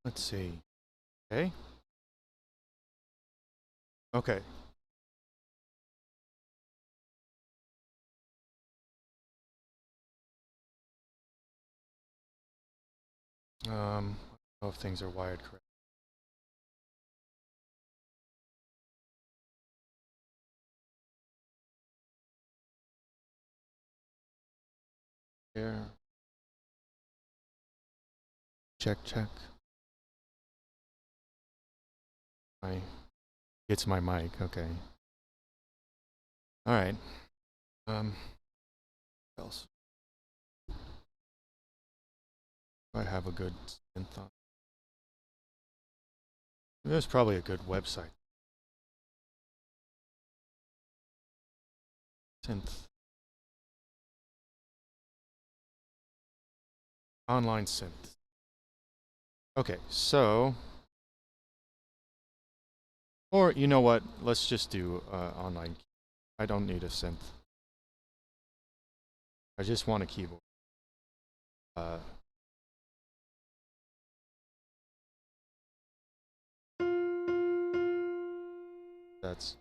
Let's see. Okay. Okay. I don't know if things are wired correctly. Here. Check, check. It's my mic, okay. All right. What else? I have a good synth on. There's probably a good website. Synth. Online synth. Okay, so, or you know what? Let's just do online. I don't need a synth. I just want a keyboard. That's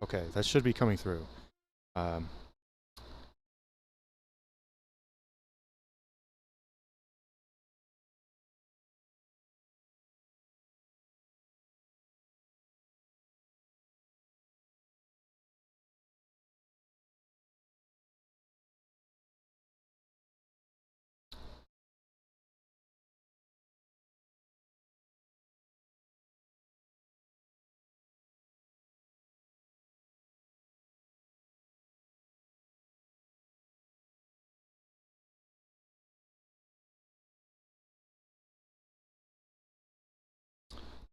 okay. That should be coming through.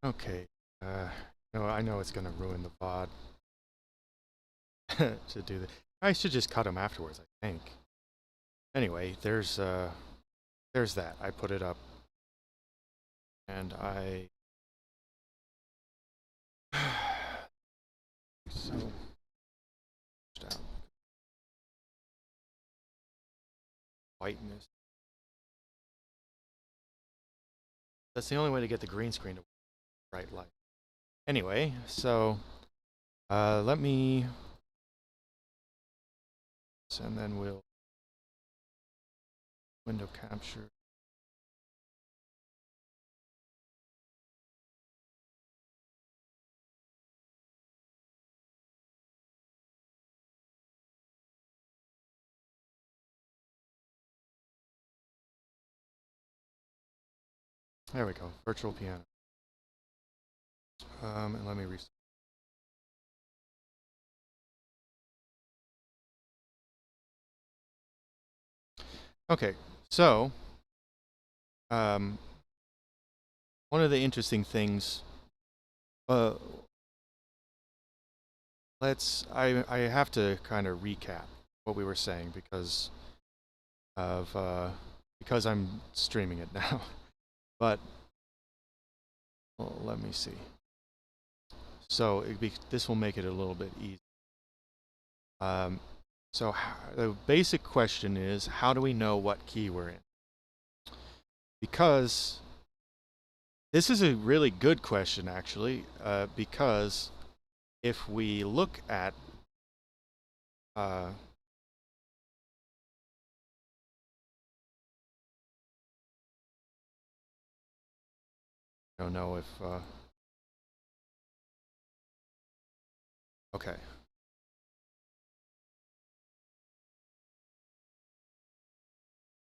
Okay. No, I know it's gonna ruin the VOD to do that. I should just cut them afterwards, I think. Anyway, there's that. I put it up, and I so out whiteness. That's the only way to get the green screen to bright light. Anyway, so let me, and then we'll window capture. There we go, virtual piano. And let me restart. Okay, so one of the interesting things, I have to kind of recap what we were saying because I'm streaming it now. But well, let me see. So this will make it a little bit easier. So the basic question is, how do we know what key we're in? Because this is a really good question, actually, because if we look at I don't know if okay.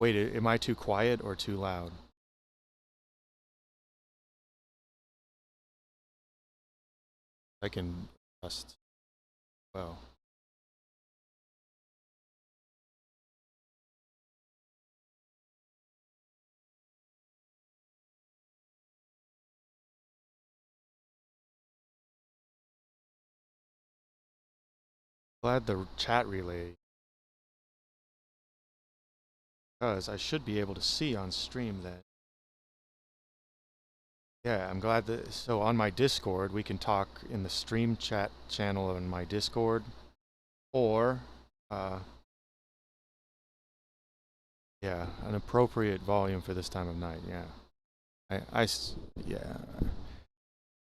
Wait, am I too quiet or too loud? I can adjust. Well. Glad the chat relay, because I should be able to see on stream then. Yeah, I'm glad that, so on my Discord, we can talk in the stream chat channel on my Discord, or Yeah, an appropriate volume for this time of night. Yeah, yeah.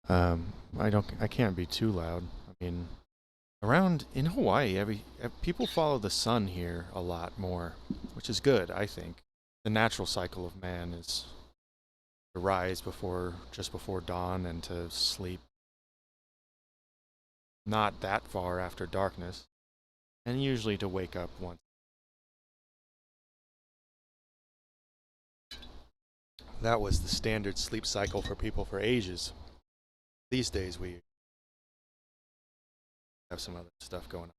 I can't be too loud. I mean, around in Hawaii, people follow the sun here a lot more, which is good, I think. The natural cycle of man is to rise just before dawn and to sleep not that far after darkness, and usually to wake up once. That was the standard sleep cycle for people for ages. These days we have some other stuff going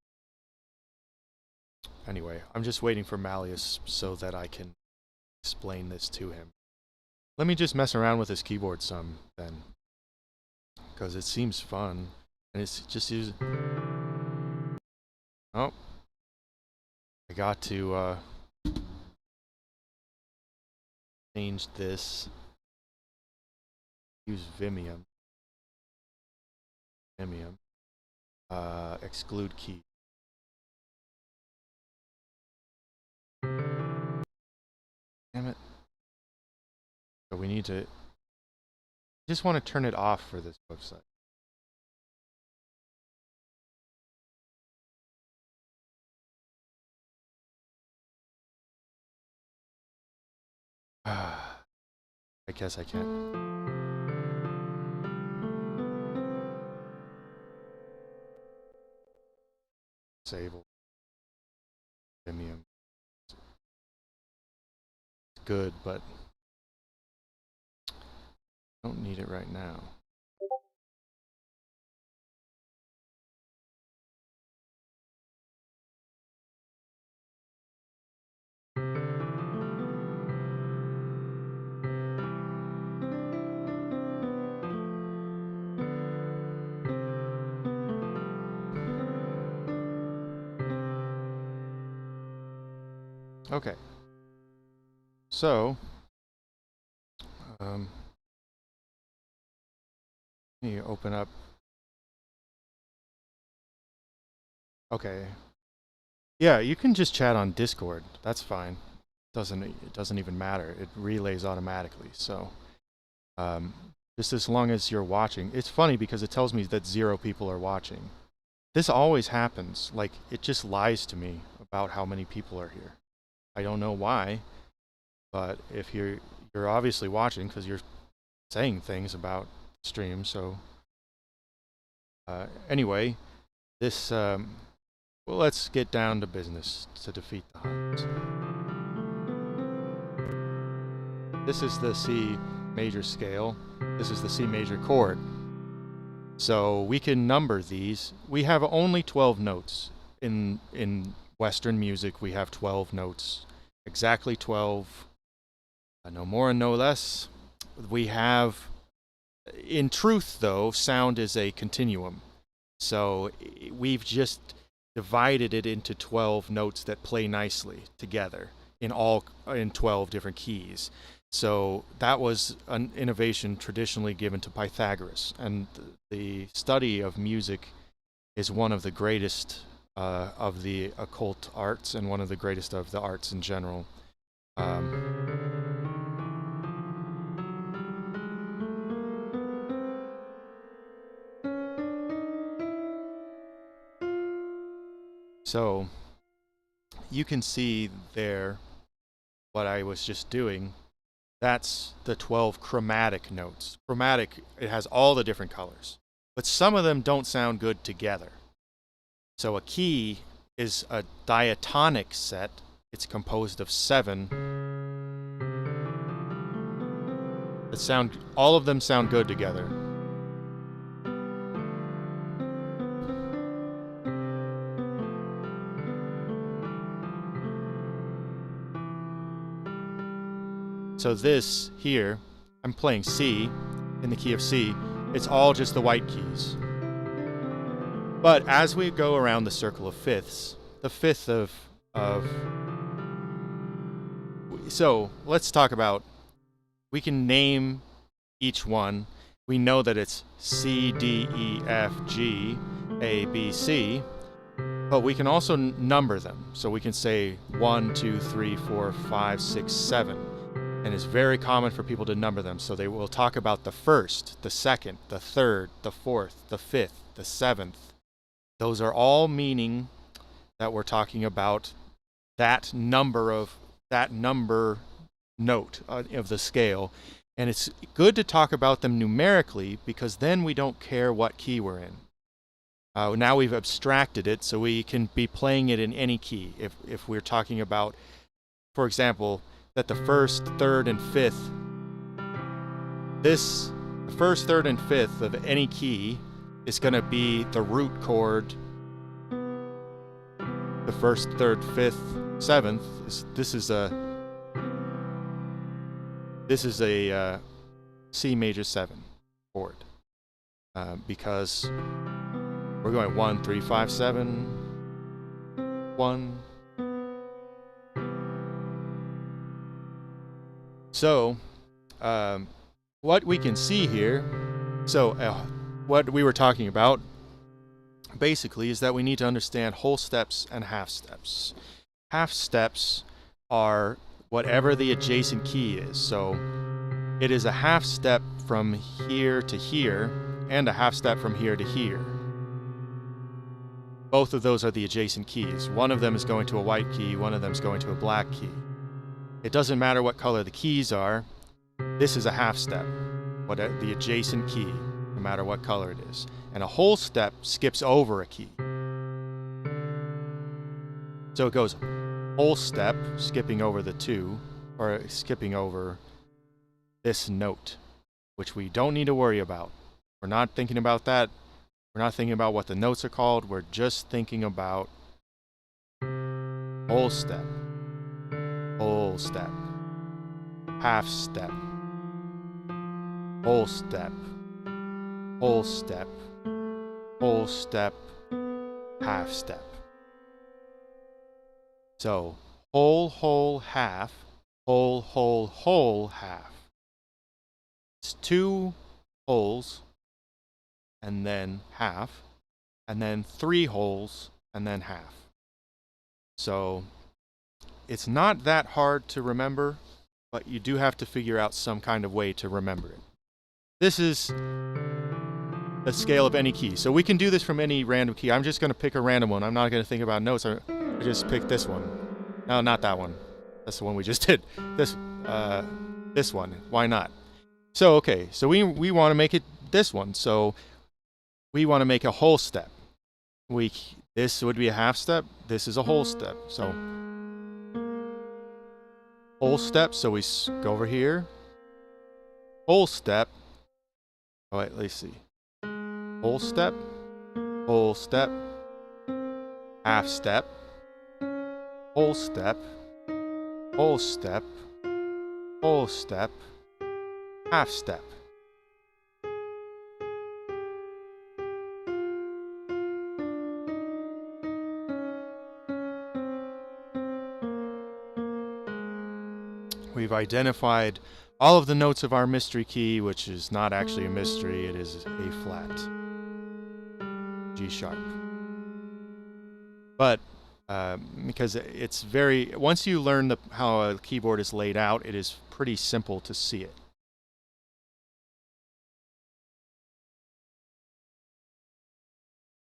on. Anyway, I'm just waiting for Malleus so that I can explain this to him. Let me just mess around with his keyboard some then, because it seems fun, and it's just oh, I got to change this. Use Vimium. Exclude key. Damn it. So we need to just want to turn it off for this website. I guess I can't. Disable Vimium. It's good, but I don't need it right now. Okay. So, let me open up. Okay. Yeah, you can just chat on Discord. That's fine. It doesn't even matter. It relays automatically. So, just as long as you're watching. It's funny because it tells me that 0 people are watching. This always happens. Like, it just lies to me about how many people are here. I don't know why, but if you're obviously watching because you're saying things about stream. So anyway, this well, let's get down to business to defeat the Huns. This is the C major scale. This is the C major chord. So we can number these. We have only 12 notes in Western music. We have 12 notes, exactly 12, no more and no less. We have, in truth though, sound is a continuum. So we've just divided it into 12 notes that play nicely together in 12 different keys. So that was an innovation traditionally given to Pythagoras, and the study of music is one of the greatest of the occult arts and one of the greatest of the arts in general. So you can see there what I was just doing. That's the 12 chromatic notes. Chromatic, it has all the different colors, but some of them don't sound good together. So a key is a diatonic set. It's composed of 7 that all of them sound good together. So this here, I'm playing C in the key of C. It's all just the white keys. But as we go around the circle of fifths, the fifth of so let's talk about, we can name each one. We know that it's C, D, E, F, G, A, B, C. but we can also number them. So we can say 1, 2, 3, 4, 5, 6, 7. And it's very common for people to number them. So they will talk about the first, the second, the third, the fourth, the fifth, the seventh. Those are all meaning that we're talking about that number note of the scale. And it's good to talk about them numerically, because then we don't care what key we're in. Now we've abstracted it, so we can be playing it in any key. If we're talking about, for example, that the first, third, and fifth, the first, third, and fifth of any key is going to be the root chord. The first, third, fifth, seventh, this is a C major 7 chord, because we're going 1, 3, 5, 7, 1. So, what we can see here, what we were talking about basically is that we need to understand whole steps and half steps. Half steps are whatever the adjacent key is. So it is a half step from here to here and a half step from here to here. Both of those are the adjacent keys. One of them is going to a white key, one of them is going to a black key. It doesn't matter what color the keys are. This is a half step, the adjacent key, no matter what color it is. And a whole step skips over a key. So it goes whole step, skipping over the 2, or skipping over this note, which we don't need to worry about. We're not thinking about that. We're not thinking about what the notes are called. We're just thinking about whole step, half step, whole step, whole step, whole step, half step. So whole, whole, half, whole, whole, whole, half. It's 2 wholes and then half, and then 3 wholes and then half. So it's not that hard to remember, but you do have to figure out some kind of way to remember it. This is the scale of any key. So we can do this from any random key. I'm just going to pick a random one. I'm not going to think about notes. I just picked this one. No, not that one. That's the one we just did. This one. Why not? So, okay. So we want to make it this one. So we want to make a whole step. This would be a half step. This is a whole step. So whole step. So we go over here. Whole step. Oh, wait, let's see. Whole step, half step, whole step, whole step, whole step, half step. We've identified all of the notes of our mystery key, which is not actually a mystery, it is A flat, G sharp. But because it's once you learn how a keyboard is laid out, it is pretty simple to see it.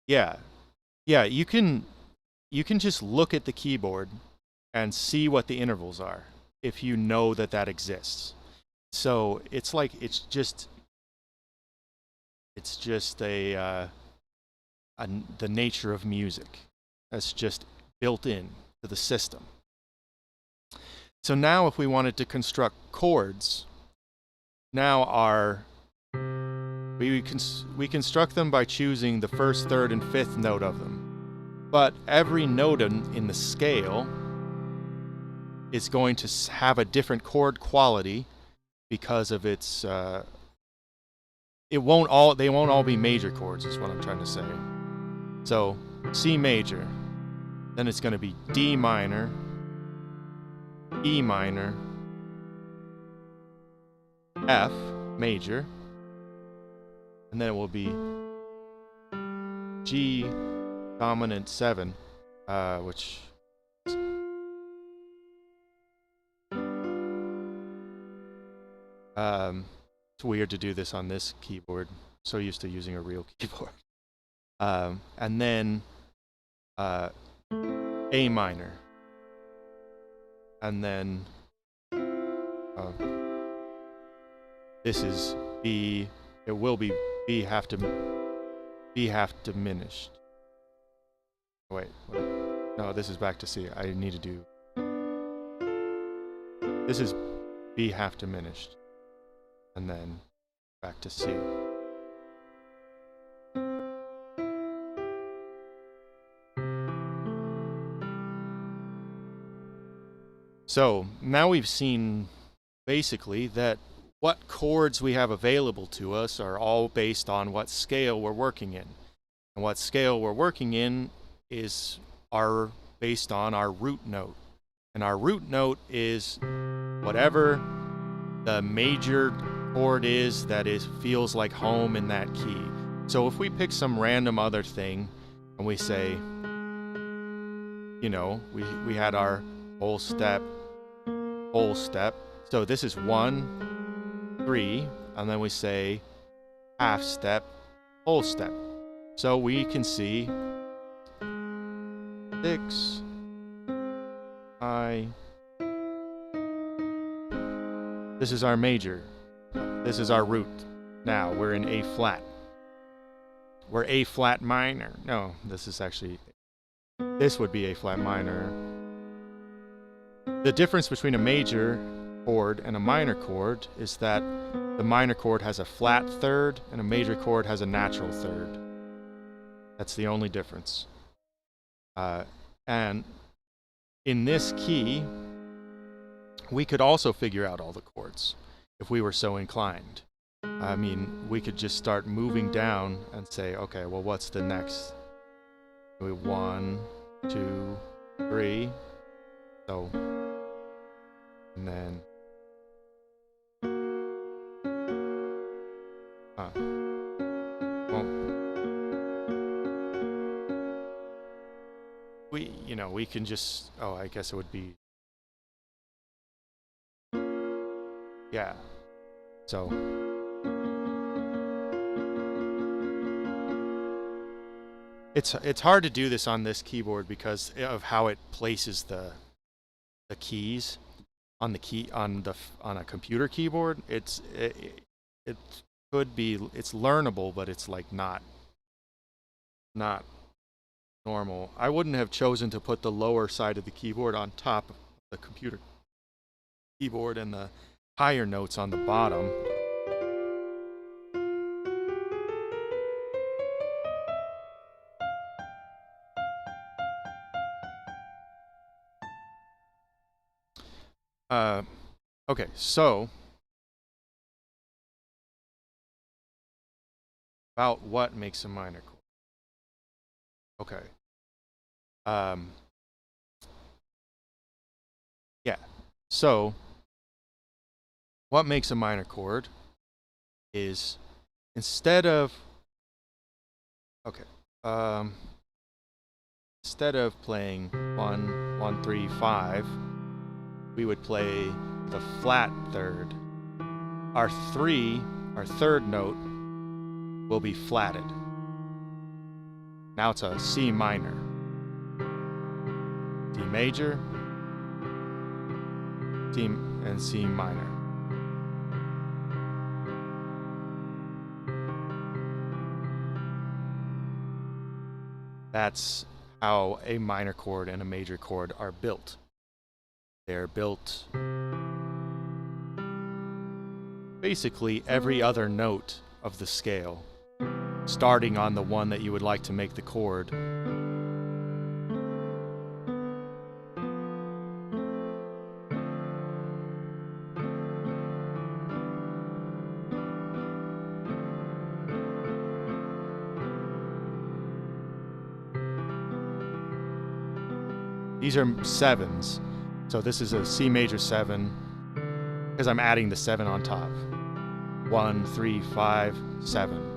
Yeah, you can just look at the keyboard and see what the intervals are if you know that exists. So it's like it's just the nature of music that's just built in to the system. So now if we wanted to construct chords, now we construct them by choosing the first, third, and fifth note of them. But every note in the scale is going to have a different chord quality because of its they won't all be major chords, is what I'm trying to say. So C major, then it's going to be D minor, E minor, F major, and then it will be G dominant 7, which it's weird to do this on this keyboard. So used to using a real keyboard. And then A minor, and then this is B. It will be B half diminished. Wait, no, this is back to C. I need to do. This is B half diminished, and then back to C. So now we've seen basically that what chords we have available to us are all based on what scale we're working in. And what scale we're working in is based on our root note. And our root note is whatever the major chord is that feels like home in that key. So if we pick some random other thing and we say, you know, we had our whole step. So this is 1, 3, and then we say half step, whole step. So we can see 6, I. This is our major. This is our root. Now we're in A flat. We're A flat minor. No, this would be A flat minor. The difference between a major chord and a minor chord is that the minor chord has a flat third and a major chord has a natural third. That's the only difference. And in this key, we could also figure out all the chords if we were so inclined. I mean, we could just start moving down and say, okay, well, what's the next? 1, 2, 3. So, and then, well, we can just, I guess it would be, yeah, so, it's hard to do this on this keyboard because of how it places the keys on a computer keyboard. It could be, it's learnable, but it's like not normal. I wouldn't have chosen to put the lower side of the keyboard on top of the computer keyboard and the higher notes on the bottom. Okay, so about what makes a minor chord? Okay. Yeah. So what makes a minor chord is instead of playing 1, 1, 3, 5, we would play the flat third. Our third note will be flatted. Now it's a C minor, D major, D and C minor. That's how a minor chord and a major chord are built. They're built basically every other note of the scale, starting on the one that you would like to make the chord. These are 7s. So this is a C major 7, because I'm adding the 7 on top. 1, 3, 5, 7.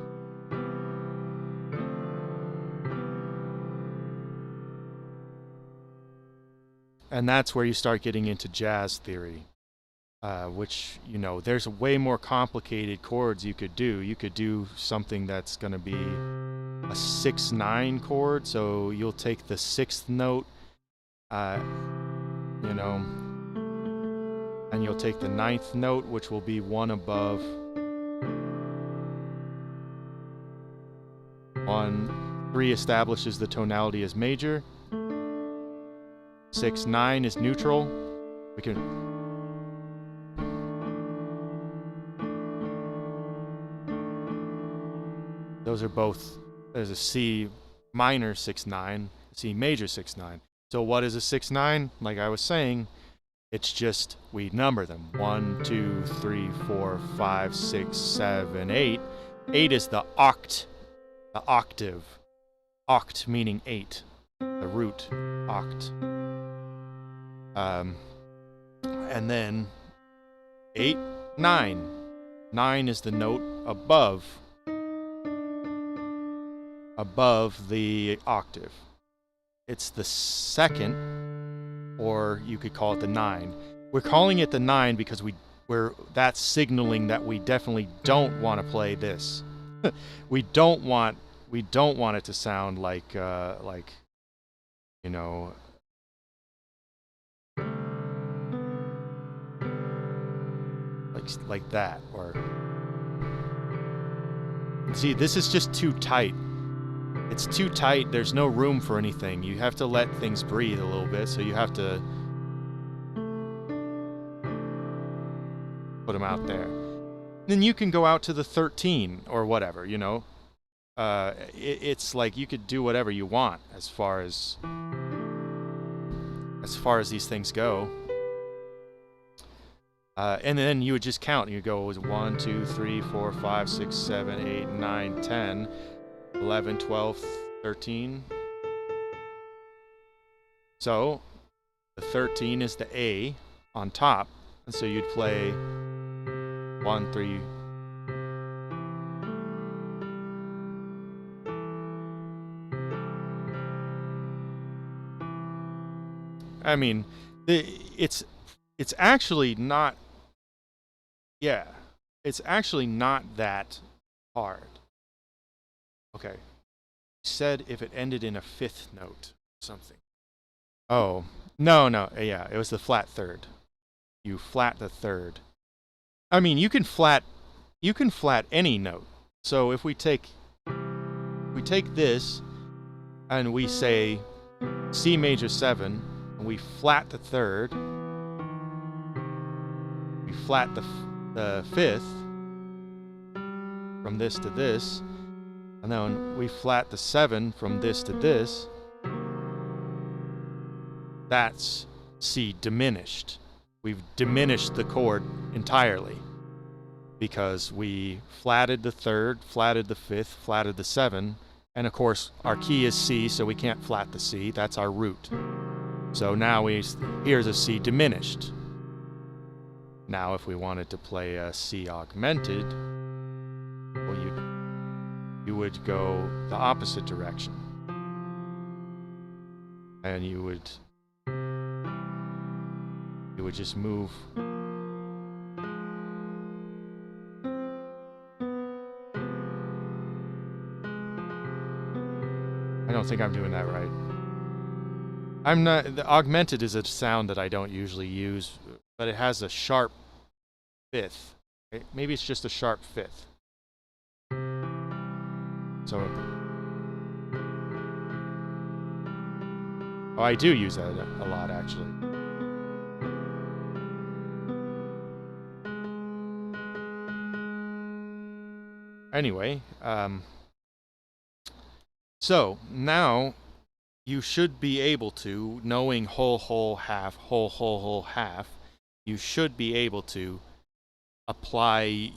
And that's where you start getting into jazz theory, which, you know, there's way more complicated chords you could do. You could do something that's going to be a 6/9 chord, so you'll take the 6th note, you know, and you'll take the 9th note, which will be one above 1. 3 establishes the tonality as major. 6/9 is neutral. We can. Those are both. There's a C minor 6/9, C major 6/9. So what is a 6/9? Like I was saying, it's just we number them. 1, 2, 3, 4, 5, 6, 7, 8. 8 is the oct, the octave. Oct meaning 8, the root oct. And then 8, 9. 9 is the note above the octave. It's the second, or you could call it the 9. We're calling it the 9 because that's signaling that we definitely don't want to play this. we don't want it to sound like you know, like that, or see, this is just too tight. It's too tight. There's no room for anything. You have to let things breathe a little bit, so you have to put them out there. Then you can go out to the 13 or whatever, you know. It's like you could do whatever you want as far as these things go. And then you would just count. You go 1, 2, 3, 4, 5, 6, 7, 8, 9, 10, 11, 12, 13. So the 13 is the A on top, and so you'd play 1, 3. I mean, it's actually not. Yeah, it's actually not that hard. Okay. You said if it ended in a 5th note or something. Oh, no, yeah, it was the flat 3rd. You flat the 3rd. I mean, you can flat any note. So if we take this and we say C major 7 and we flat the 3rd, we flat the 5th from this to this, and then we flat the 7 from this to this. That's C diminished. We've diminished the chord entirely because we flatted the 3rd, flatted the 5th, flatted the 7, and of course our key is C, so we can't flat the C. That's our root. So now here's a C diminished. Now if we wanted to play a C augmented, well, you would go the opposite direction. And you would just move. I don't think I'm doing that right. I'm not. The augmented is a sound that I don't usually use, but it has a sharp 5th. Okay? Maybe it's just a sharp 5th. So, oh, I do use that a lot, actually. Anyway, so now you should be able to, knowing whole, whole, half, whole, whole, whole, half, you should be able to apply,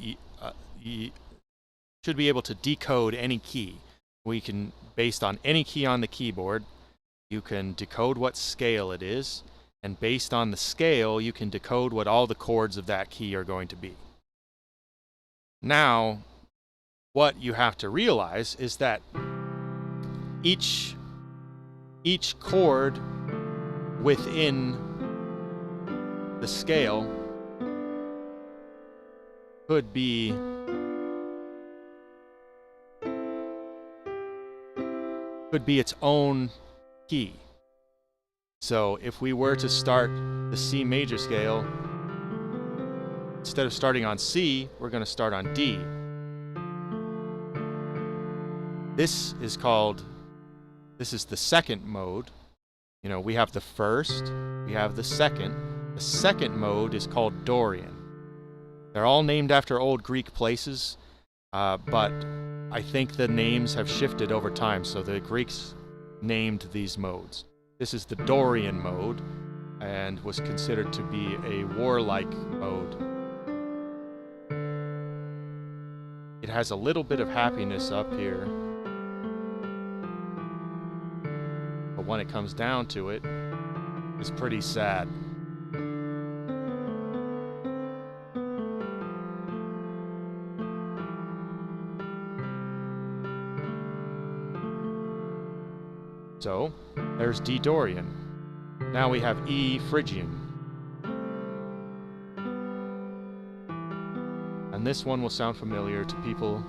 should be able to decode any key. We can, based on any key on the keyboard, you can decode what scale it is, and based on the scale, you can decode what all the chords of that key are going to be. Now, what you have to realize is that each chord within the scale could be its own key. So if we were to start the C major scale, instead of starting on C, we're going to start on D. This is the second mode. You know, we have the first, we have the second. The second mode is called Dorian. They're all named after old Greek places, but I think the names have shifted over time, so the Greeks named these modes. This is the Dorian mode, and was considered to be a warlike mode. It has a little bit of happiness up here, but when it comes down to it, it's pretty sad. So, there's D Dorian. Now we have E Phrygian. And this one will sound familiar to people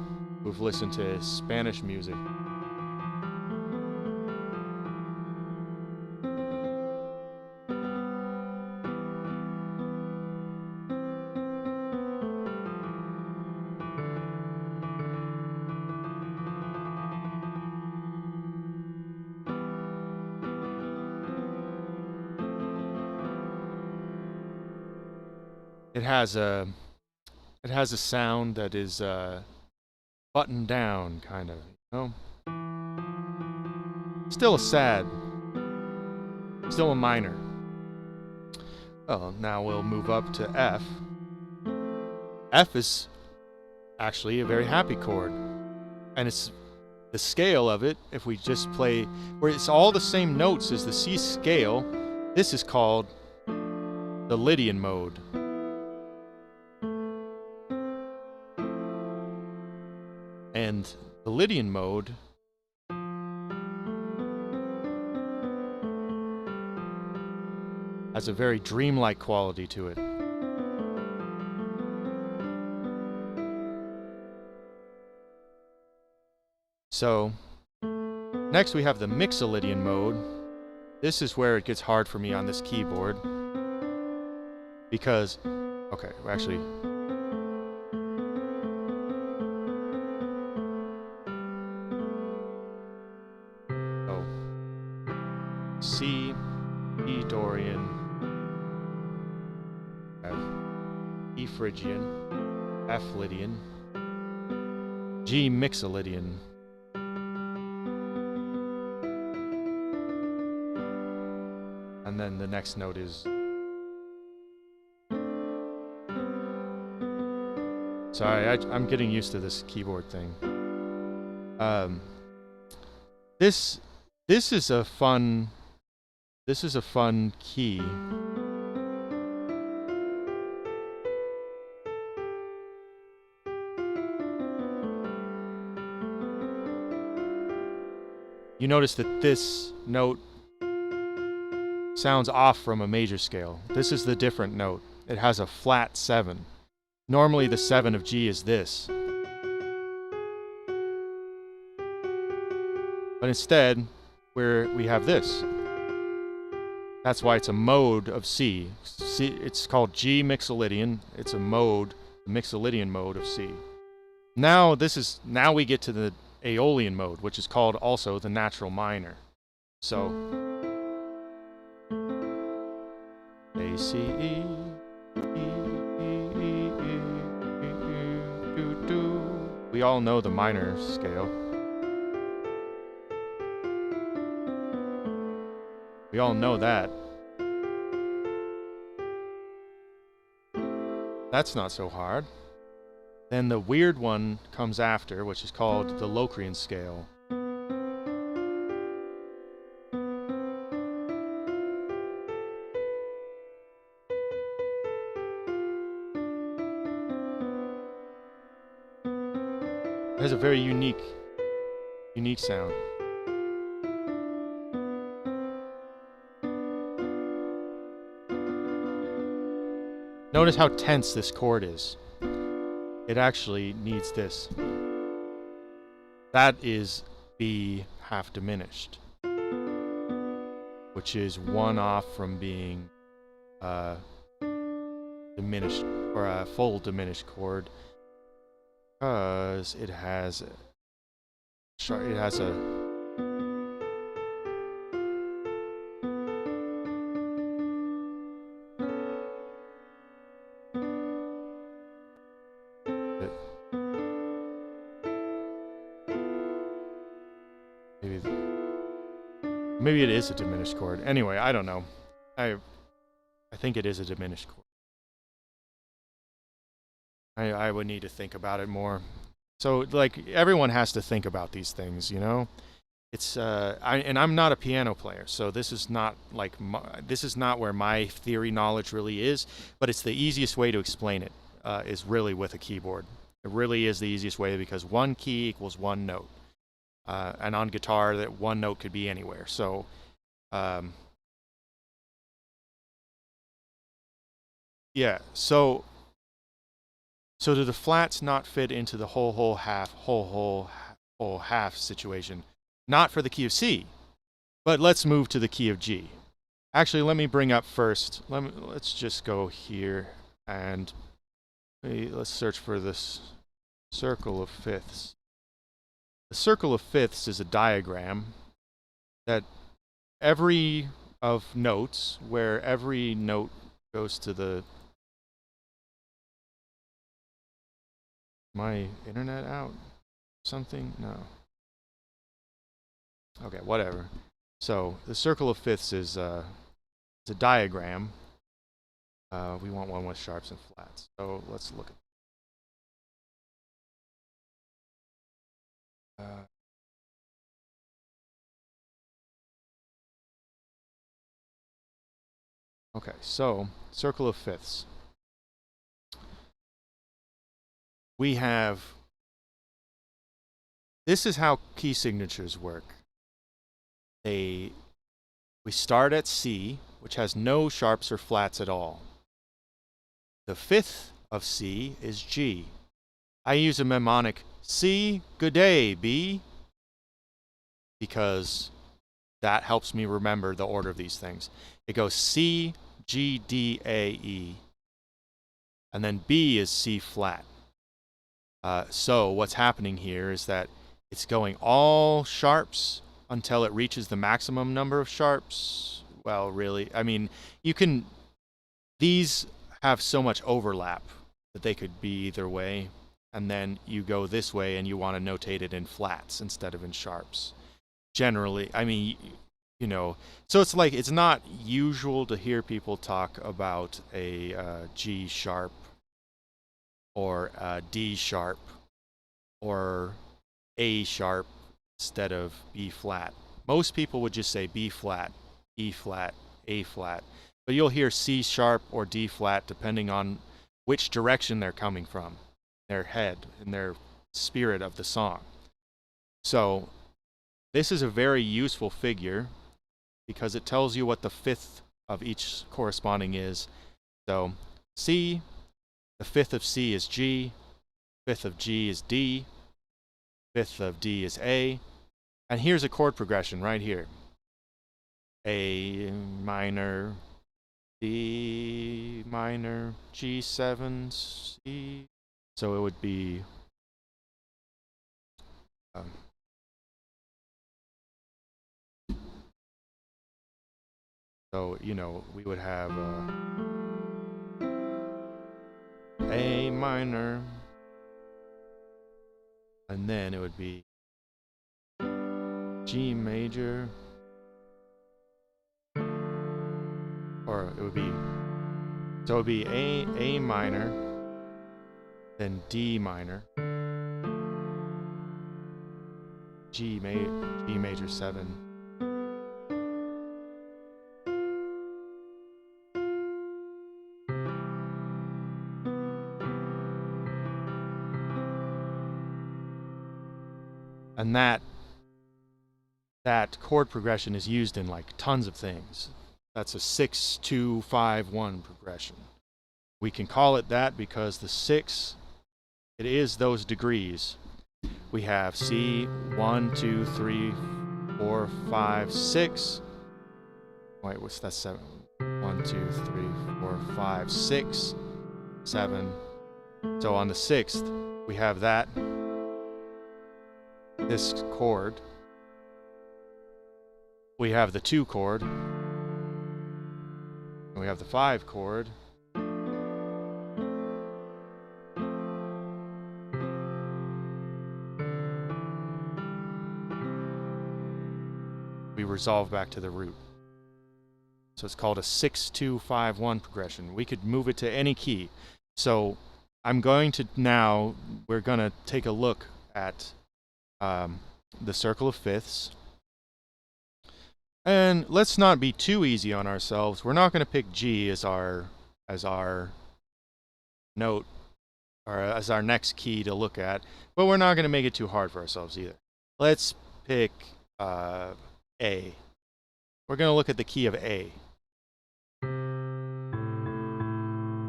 who've listened to Spanish music. It has a sound that is buttoned down, kind of, you know? Still a minor. Well, now we'll move up to F. F is actually a very happy chord, and it's the scale of it. If we just play where it's all the same notes as the C scale, this is called the Lydian mode. And the Lydian mode has a very dreamlike quality to it. So, next we have the Mixolydian mode. This is where it gets hard for me on this keyboard. Because, okay, actually, C, E Dorian, F, E Phrygian, F Lydian, G Mixolydian, and then the next note is, sorry, I'm getting used to this keyboard thing. This is a fun key. You notice that this note sounds off from a major scale. This is the different note. It has a flat 7. Normally the 7 of G is this. But instead, we have this. That's why it's a mode of C. It's called G Mixolydian. It's a mode, the Mixolydian mode of C. Now we get to the Aeolian mode, which is called also the natural minor. So A, C, E, E, E, E, E, do, do. We all know the minor scale. We all know that. That's not so hard. Then the weird one comes after, which is called the Locrian Scale. It has a very unique sound. Notice how tense this chord is. It actually needs this. That is B half diminished, which is one off from being diminished, or a full diminished chord, because it has a maybe it is a diminished chord. Anyway, I don't know. I think it is a diminished chord. I would need to think about it more. So, like, everyone has to think about these things, you know? It's and I'm not a piano player, so this is not like this is not where my theory knowledge really is, but it's the easiest way to explain it, is really with a keyboard. It really is the easiest way, because one key equals one note. And on guitar, that one note could be anywhere. So, yeah. So do the flats not fit into the whole half situation? Not for the key of C, but let's move to the key of G. Actually, let me bring up first. Let's just go here and let's search for this circle of fifths. The circle of fifths is a diagram that every of notes, where every note goes to the... My internet out? Something? No. Okay, whatever. So the circle of fifths is it's a diagram. We want one with sharps and flats. So let's look at okay, so circle of fifths. We have... This is how key signatures work. We start at C, which has no sharps or flats at all. The fifth of C is G. I use a mnemonic C, good day, B, because that helps me remember the order of these things. It goes C, G, D, A, E, and then B is C flat. So what's happening here is that it's going all sharps until it reaches the maximum number of sharps. Well, really, I mean, these have so much overlap that they could be either way. And then you go this way and you want to notate it in flats instead of in sharps. Generally, I mean, you know, so it's like, it's not usual to hear people talk about a G sharp or a D sharp or A sharp instead of B flat. Most people would just say B flat, E flat, A flat. But you'll hear C sharp or D flat depending on which direction they're coming from, their head and their spirit of the song. So this is a very useful figure because it tells you what the fifth of each corresponding is. So C, the fifth of C is G, fifth of G is D, fifth of D is A, and here's a chord progression right here. A minor, D minor, G7, C. So it would be so, you know, we would have A minor, and then it would be G major, or it would be, so it would be A minor, then D minor, G major 7, and that chord progression is used in like tons of things. That's a 6-2-5-1 progression. We can call it that because the 6, it is those degrees. We have C 1, 2, 3, 4, 5, 6. Wait, what's that? 7? 1, 2, 3, 4, 5, 6, 7. So on the 6th, we have that, this chord. We have the 2 chord. And we have the 5 chord. We resolve back to the root. So it's called a 6-2-5-1 progression. We could move it to any key. So I'm going to now, we're going to take a look at the circle of fifths. And let's not be too easy on ourselves. We're not going to pick G as our note, or as our next key to look at, but we're not going to make it too hard for ourselves either. Let's pick A. We're going to look at the key of A.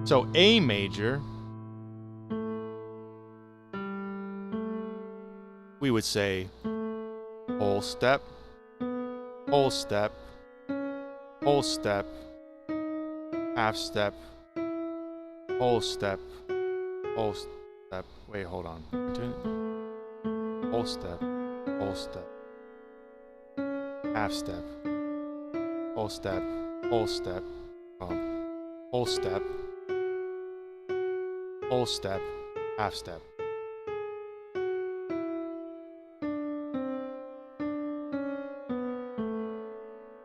So A major, we would say whole step, whole step, whole step, half step, whole step, whole step. Wait, hold on. Whole step, half step, whole step, whole step, whole step, whole step, half step.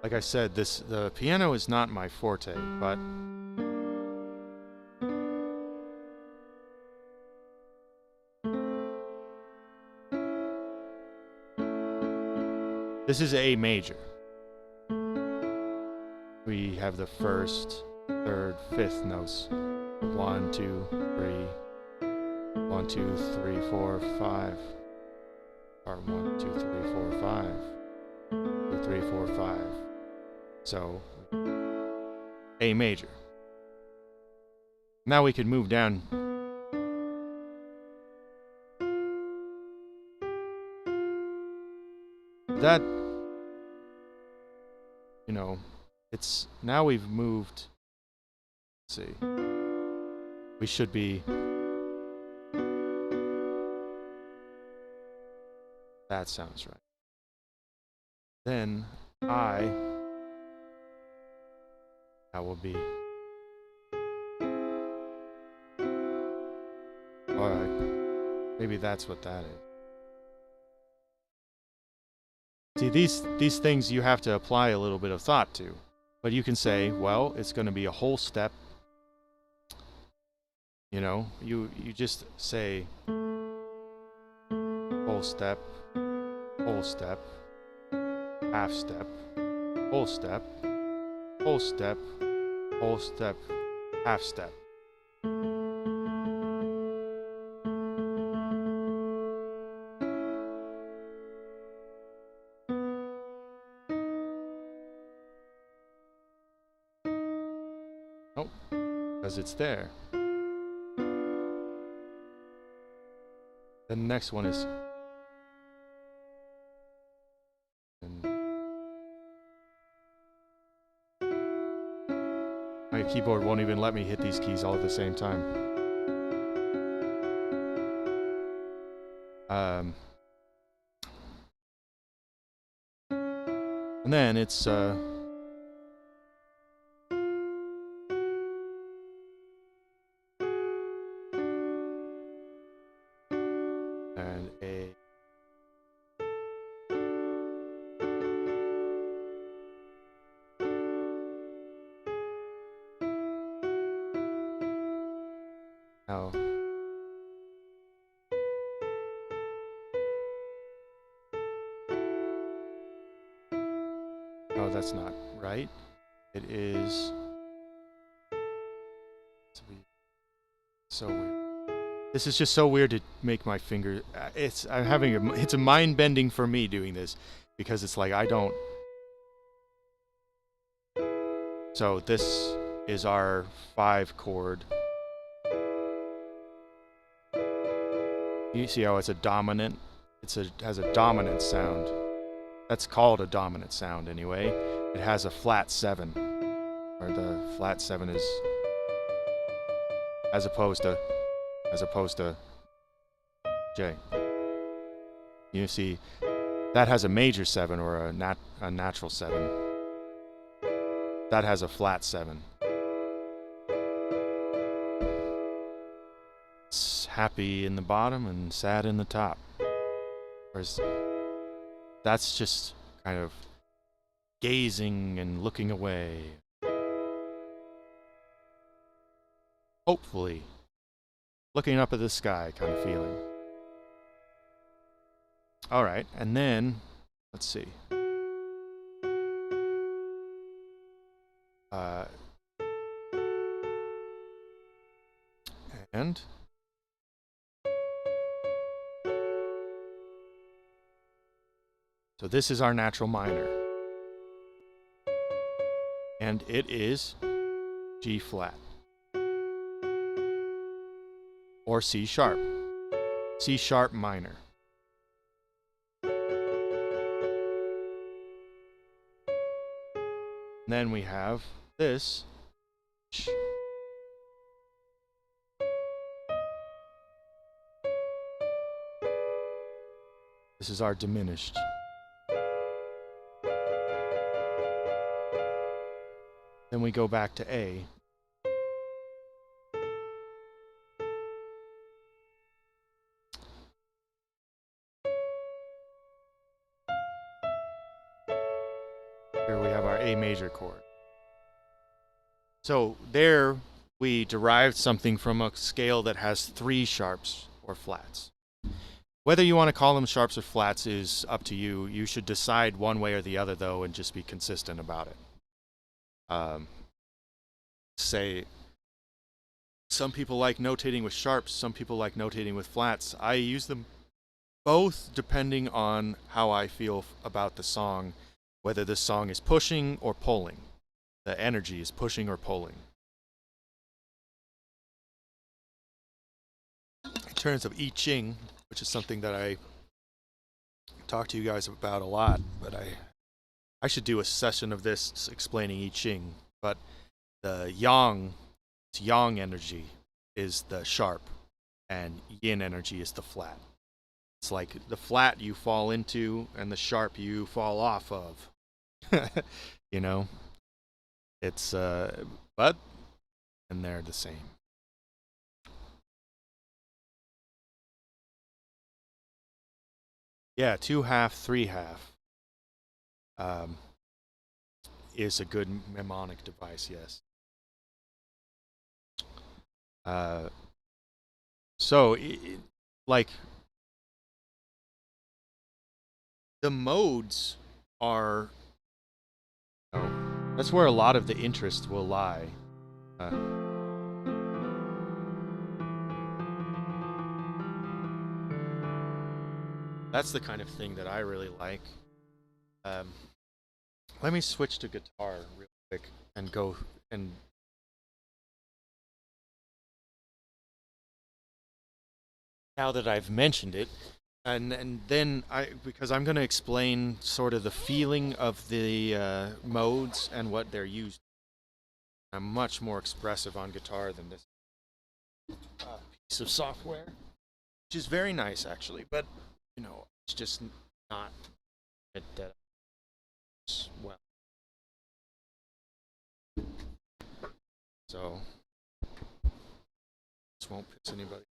Like I said, the piano is not my forte, but this is A major. We have the first, third, fifth notes. 1, 2, 3. 1, 2, 3, 4, 5. Or 1, 2, 3, 4, 5. 2, 3, 4, 5. So A major. Now we can move down. That, you know, it's now we've moved. Let's see. We should be. That sounds right. Then I. That will be. Alright. Maybe that's what that is. See, these things you have to apply a little bit of thought to. But you can say, well, it's going to be a whole step. You know, you just say whole step, half step, whole step, whole step, whole step, half step. Oh, because it's there. The next one is. My keyboard won't even let me hit these keys all at the same time. And then it's and A. Now, no, that's not right. It is. So weird. This is just so weird to make my finger. It's a mind bending for me doing this because it's like I don't. So this is our 5 chord You see how it's a dominant? Has a dominant sound. That's called a dominant sound anyway. It has a flat 7, where the flat 7 is as opposed to J. You see, that has a major 7 or a natural 7. That has a flat 7. It's happy in the bottom and sad in the top. Whereas that's just kind of gazing and looking away. Hopefully. Looking up at the sky kind of feeling. Alright, and then, let's see. And so this is our natural minor. And it is G flat. Or C sharp. C sharp minor. And then we have this. This is our diminished. Then we go back to A. Here we have our A major chord. So there we derived something from a scale that has 3 sharps or flats. Whether you want to call them sharps or flats is up to you. You should decide one way or the other, though, and just be consistent about it. Say, some people like notating with sharps, some people like notating with flats. I use them both depending on how I feel about the song, whether the song is pushing or pulling. The energy is pushing or pulling. In terms of I Ching, which is something that I talk to you guys about a lot, but I should do a session of this explaining I Ching. But the yang energy is the sharp, and yin energy is the flat. It's like the flat you fall into, and the sharp you fall off of. You know? It's, but, and they're the same. Yeah, 2/2, 3/2 is a good mnemonic device, yes. So, like, the modes are, you know, that's where a lot of the interest will lie. That's the kind of thing that I really like. Let me switch to guitar real quick and go and now that I've mentioned it, and then because I'm going to explain sort of the feeling of the modes and what they're used. I'm much more expressive on guitar than this piece of software, which is very nice actually, but you know, it's just not that well. So this won't piss anybody.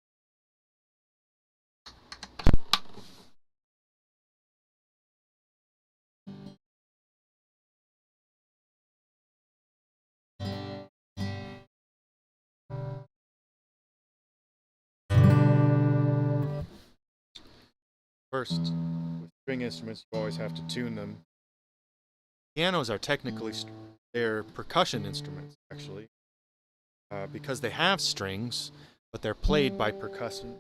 First, with string instruments, you always have to tune them. Pianos are technically, they're percussion instruments, actually, because they have strings, but they're played by percussion.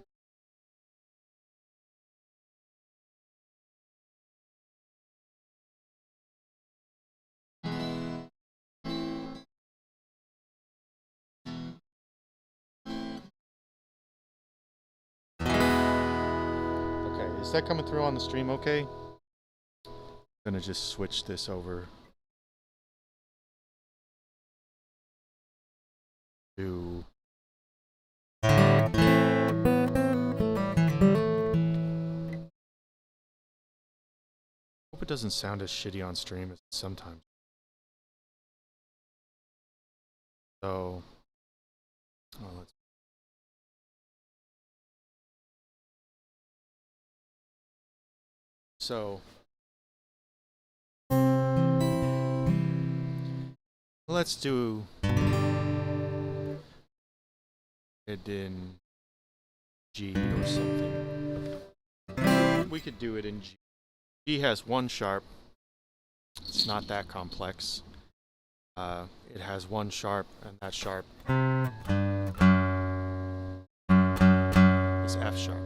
Is that coming through on the stream okay? I'm gonna just switch this over to hope it doesn't sound as shitty on stream as sometimes. So, let's. So, let's do it in G or something. We could do it in G. G has one sharp. It's not that complex. It has one sharp, and that sharp is F sharp.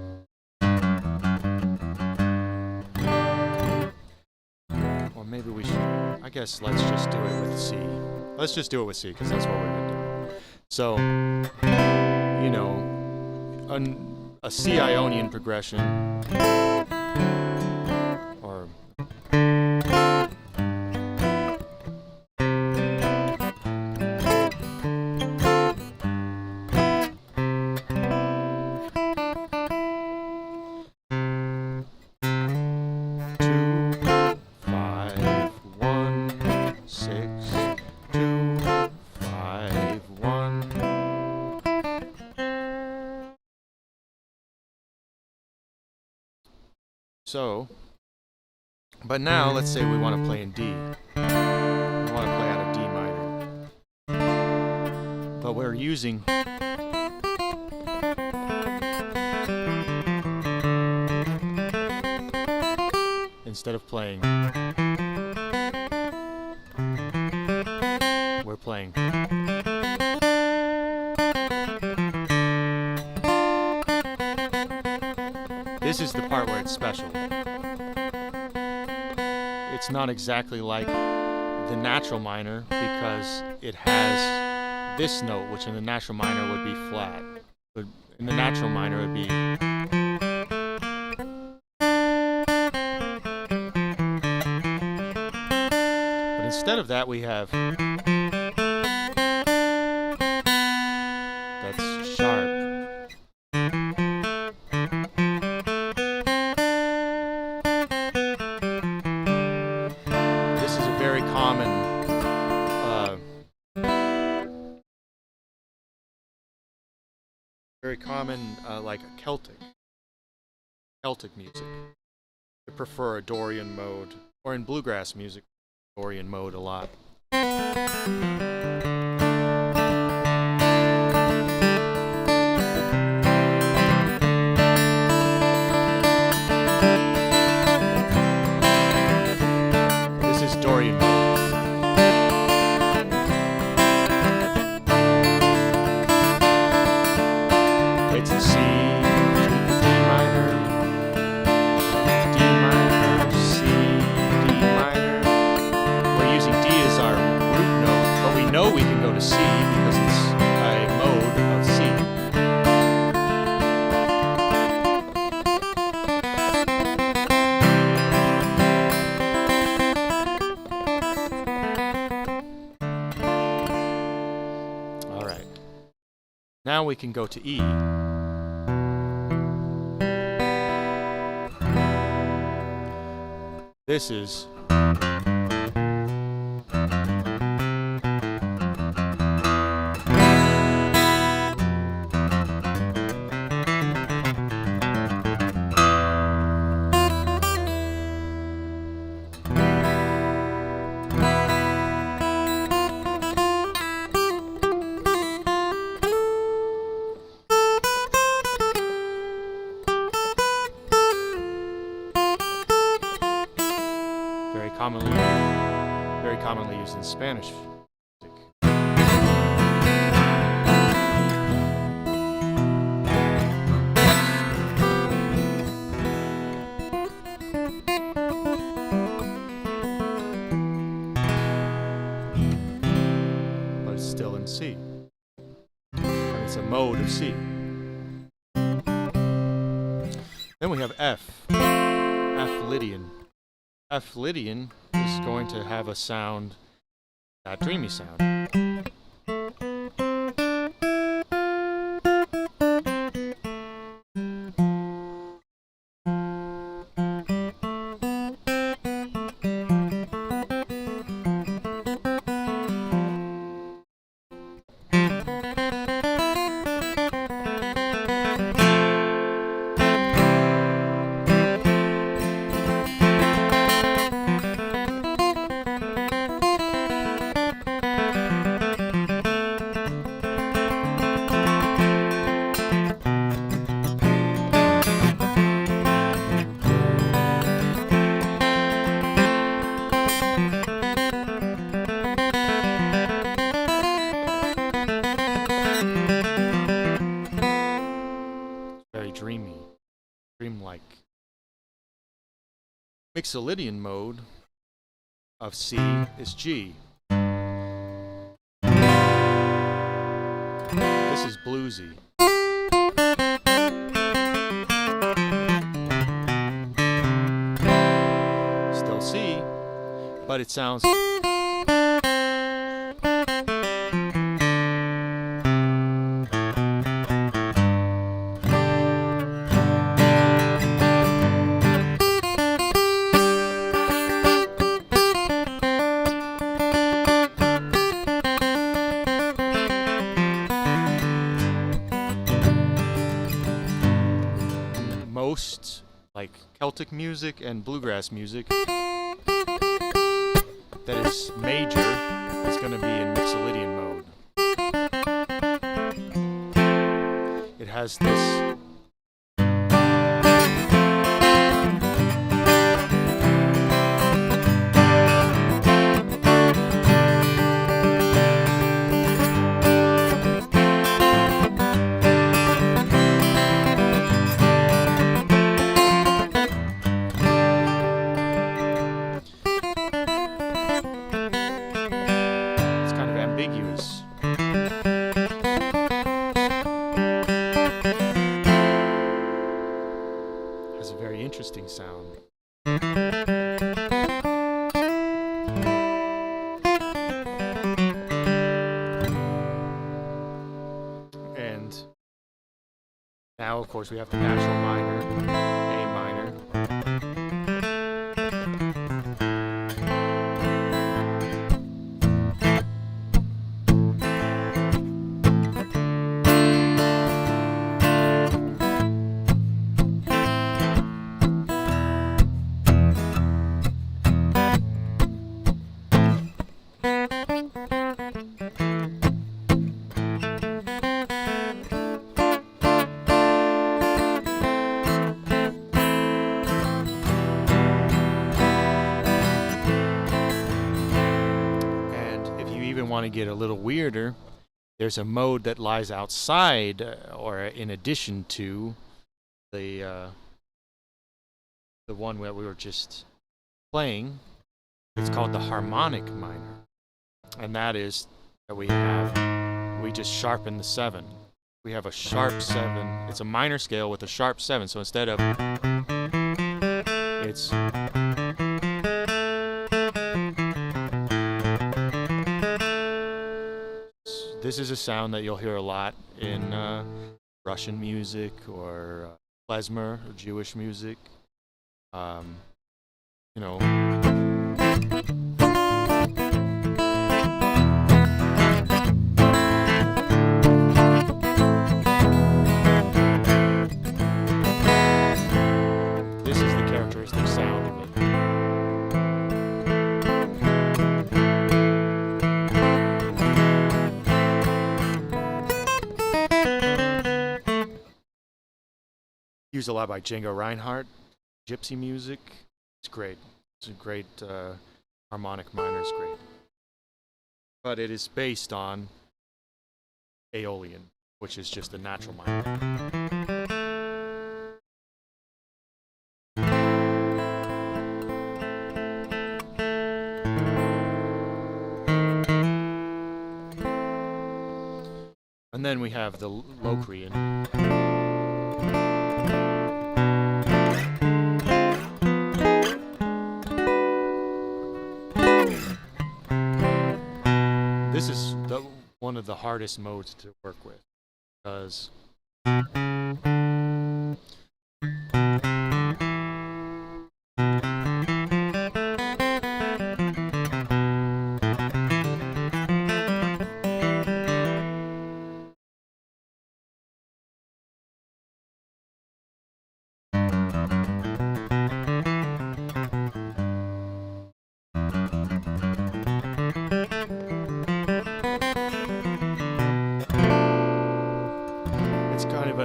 Or maybe we should, I guess let's just do it with C. Let's just do it with C, because that's what we're going to do. So, you know, a C Ionian progression, or so, but now let's say we want to play in D. We want to play out of D minor. But we're using instead of playing, we're playing. This is the part where it's special. It's not exactly like the natural minor because it has this note, which in the natural minor would be flat. But in the natural minor it would be. But instead of that we have. That's sharp. Very common, like Celtic music. I prefer a Dorian mode, or in bluegrass music, Dorian mode a lot. This is Dorian mode. It's a C, D minor, D minor, C, D minor. We're using D as our root note, but we know we can go to C because it's a mode of C. All right. Now we can go to E. This is very commonly used in Spanish music. But it's still in C. And it's a mode of C. Then we have F. F Lydian. F Lydian is going to have a sound, that dreamy sound. Dreamlike. Mixolydian mode of C is G. This is bluesy. Still C, but it sounds most like Celtic music and bluegrass music that is major is going to be in Mixolydian mode. It has this ambiguous. Has a very interesting sound. And now, of course, we have the natural minor, A minor. Want to get a little weirder, there's a mode that lies outside or in addition to the one that we were just playing. It's called the Harmonic Minor, and that is that we just sharpen the 7. We have a sharp 7. It's a minor scale with a sharp 7, so instead of it's this is a sound that you'll hear a lot in Russian music or klezmer or Jewish music. You know. This is the characteristic sound of it. Used a lot by Django Reinhardt, gypsy music. It's great. It's a great harmonic minor is great. But it is based on Aeolian, which is just a natural minor. And then we have the Locrian. one of the hardest modes to work with, because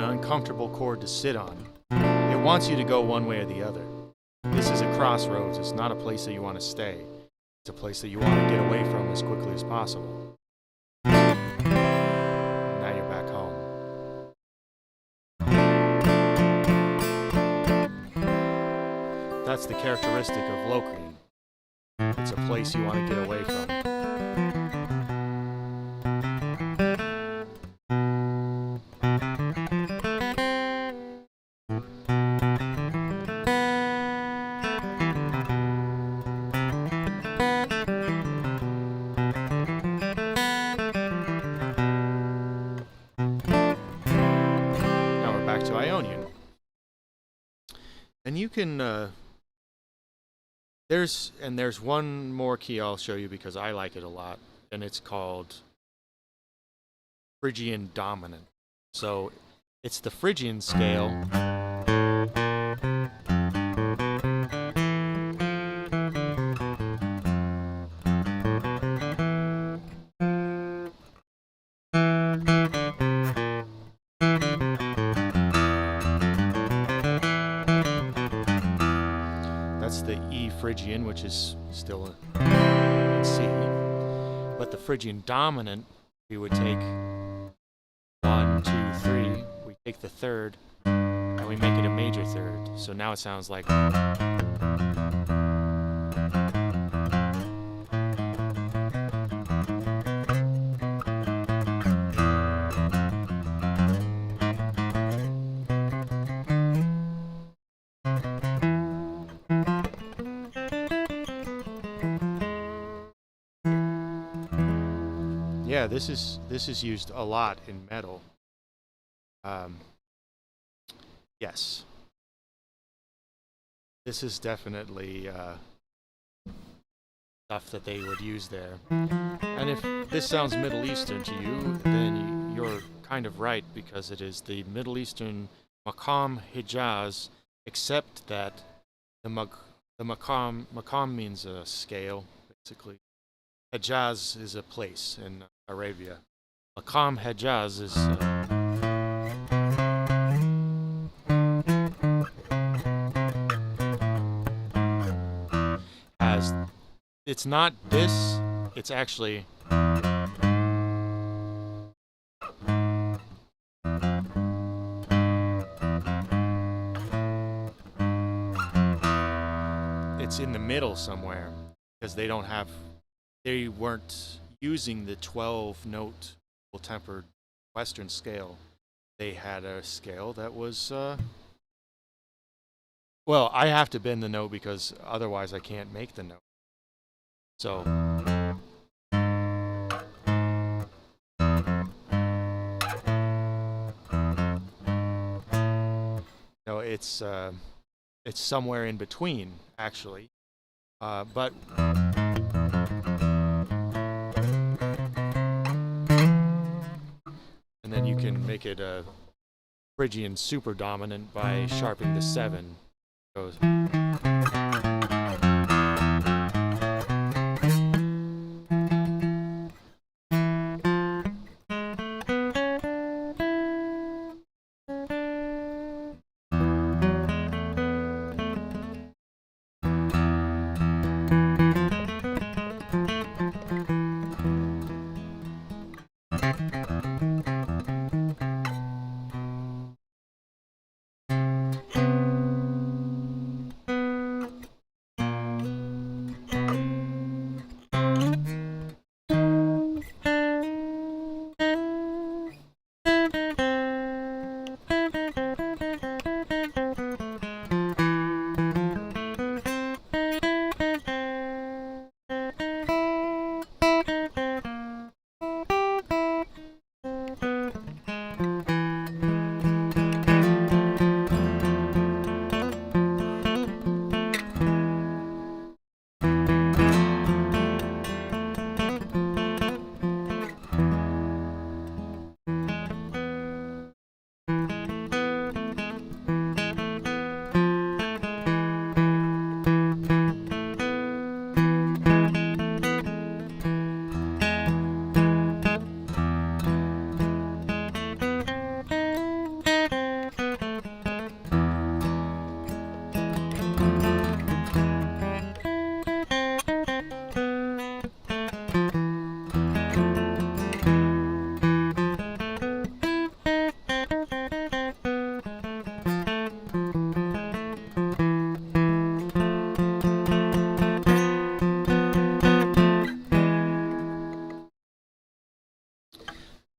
uncomfortable chord to sit on. It wants you to go one way or the other. This is a crossroads. It's not a place that you want to stay. It's a place that you want to get away from as quickly as possible. Now you're back home. That's the characteristic of Locrian. It's a place you want to get away from. And you can, there's one more key I'll show you because I like it a lot, and it's called Phrygian Dominant. So it's the Phrygian scale. That's the E Phrygian, which is still in C. But the Phrygian Dominant, we would take 1, 2, 3. We take the third, and we make it a major third. So now it sounds like. Yeah, this is used a lot in metal. Yes, this is definitely stuff that they would use there. And if this sounds Middle Eastern to you, then you're kind of right, because it is the Middle Eastern Maqam Hijaz, except that the Maqam means a scale, basically. Hijaz is a place in Arabia. Maqam Hijaz is it's not this, it's actually it's in the middle somewhere, because they weren't using the 12-note tempered Western scale. They had a scale that was well, I have to bend the note because otherwise I can't make the note. So no, it's somewhere in between, actually, but and then you can make it a Phrygian super dominant by sharpening the 7. It goes.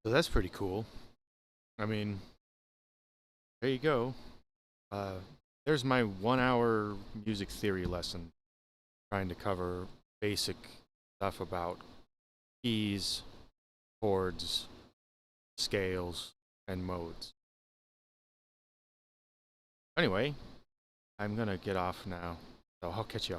So that's pretty cool. I mean, there you go. There's my 1 hour music theory lesson, trying to cover basic stuff about keys, chords, scales, and modes. Anyway, I'm gonna get off now, so I'll catch you